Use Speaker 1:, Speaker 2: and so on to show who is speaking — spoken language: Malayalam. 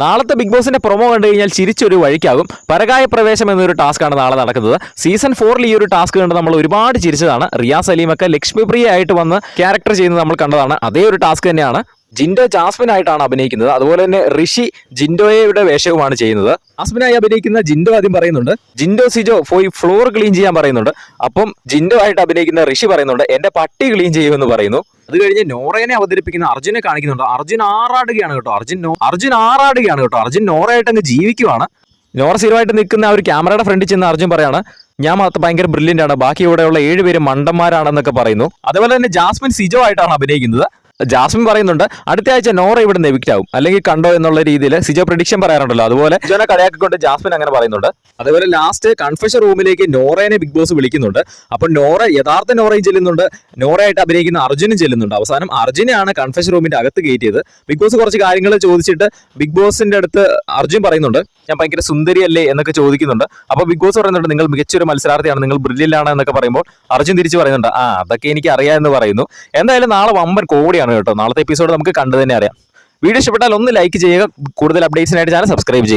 Speaker 1: നാളത്തെ ബിഗ് ബോസിന്റെ പ്രൊമോ കണ്ടു കഴിഞ്ഞാൽ ചിരിച്ചൊരു വഴിക്കാകും. പരകായ പ്രവേശം എന്നൊരു ടാസ്ക്കാണ് നാളെ നടക്കുന്നത്. സീസൺ 4 ഈ ഒരു ടാസ്ക് കണ്ട് നമ്മൾ ഒരുപാട് ചിരിച്ചതാണ്. റിയാസ് സലീമൊക്കെ ലക്ഷ്മിപ്രിയ ആയിട്ട് വന്ന് ക്യാരക്ടർ ചെയ്യുന്നത് നമ്മൾ കണ്ടതാണ്. അതേ ഒരു ടാസ്ക് തന്നെയാണ് ജിൻഡോ ജാസ്മിനായിട്ടാണ് അഭിനയിക്കുന്നത്. അതുപോലെ തന്നെ ഋഷി ജിൻഡോയുടെ വേഷവുമാണ് ചെയ്യുന്നത്. ജാസ്മിനായി അഭിനയിക്കുന്ന ജിൻഡോ ആദ്യം പറയുന്നുണ്ട്, ജിൻഡോ സിജോ പോയി ഫ്ലോർ ക്ലീൻ ചെയ്യാൻ പറയുന്നുണ്ട്. അപ്പം ജിൻഡോ ആയിട്ട് അഭിനയിക്കുന്ന ഋഷി പറയുന്നുണ്ട്, എന്റെ പട്ടി ക്ലീൻ ചെയ്യുമെന്ന് പറയുന്നു. അത് കഴിഞ്ഞ് നോറയെ അവതരിപ്പിക്കുന്ന അർജുനെ കാണിക്കുന്നുണ്ട്. അർജുൻ ആറാടുകയാണ് കേട്ടോ. അർജുൻ നോറയായിട്ട് അങ്ങ് ജീവിക്കുവാണ്. നോറ സ്ഥിരമായിട്ട് നിൽക്കുന്ന ആ ഒരു ക്യാമറയുടെ ഫ്രണ്ടിൽ ചെന്ന് അർജുൻ പറയാണ്, ഞാൻ മാത്രം ഭയങ്കര ബ്രില്യൻ്റ് ആണ്, ബാക്കി ഇവിടെയുള്ള 7 പേര് മണ്ടന്മാരാണെന്നൊക്കെ പറയുന്നു. അതേപോലെ തന്നെ ജാസ്മിൻ സിജോ ആയിട്ടാണ് അഭിനയിക്കുന്നത്. ജാസ്മിൻ പറയുന്നുണ്ട്, അടുത്ത ആഴ്ച നോറ ഇവിടെ നിന്ന് എവിക്റ്റ് ആവും, അല്ലെങ്കിൽ കണ്ടോ എന്നുള്ള രീതിയിൽ സിജോ പ്രഡിക്ഷൻ പറയാറുണ്ടല്ലോ. അതുപോലെ സിജോനെ കളിയാക്കിക്കൊണ്ട് ജാസ്മിൻ അങ്ങനെ പറയുന്നുണ്ട്. അതേപോലെ ലാസ്റ്റ് കൺഫെഷൻ റൂമിലേക്ക് നോറയെ ബിഗ് ബോസ് വിളിക്കുന്നുണ്ട്. അപ്പോൾ നോറ യഥാർത്ഥ നോറയും ചെല്ലുന്നുണ്ട്, നോറയായിട്ട് അഭിനയിക്കുന്ന അർജുനും ചെല്ലുന്നുണ്ട്. അവസാനം അർജുനെയാണ് കൺഫെഷൻ റൂമിന്റെ അകത്ത് കയറ്റിയത്. ബിഗ് ബോസ് കുറച്ച് കാര്യങ്ങൾ ചോദിച്ചിട്ട് ബിഗ് ബോസിന്റെ അടുത്ത് അർജുൻ പറയുന്നുണ്ട്, ഞാൻ ഭയങ്കര സുന്ദരിയല്ലേ എന്നൊക്കെ ചോദിക്കുന്നുണ്ട്. അപ്പോൾ ബിഗ് ബോസ് പറയുന്നുണ്ട്, നിങ്ങൾ മികച്ചൊരു മത്സരാർത്ഥിയാണ്, നിങ്ങൾ ബ്രില്യൻ്റാണ് എന്നൊക്കെ പറയുമ്പോൾ അർജുൻ തിരിച്ച് പറയുന്നുണ്ട്, അതൊക്കെ എനിക്ക് അറിയാമെന്ന് പറയുന്നു. എന്തായാലും നാളെ വമ്പൻ കോടിയാണ് കേട്ടോ. നാളത്തെ എപ്പിസോഡ് നമുക്ക് കണ്ടു തന്നെ അറിയാം. വീഡിയോ ഇഷ്ടപ്പെട്ടാൽ ഒന്ന് ലൈക്ക് ചെയ്യുക. കൂടുതൽ അപ്ഡേറ്റ്സിനായിട്ട് ചാനൽ സബ്സ്ക്രൈബ് ചെയ്യുക.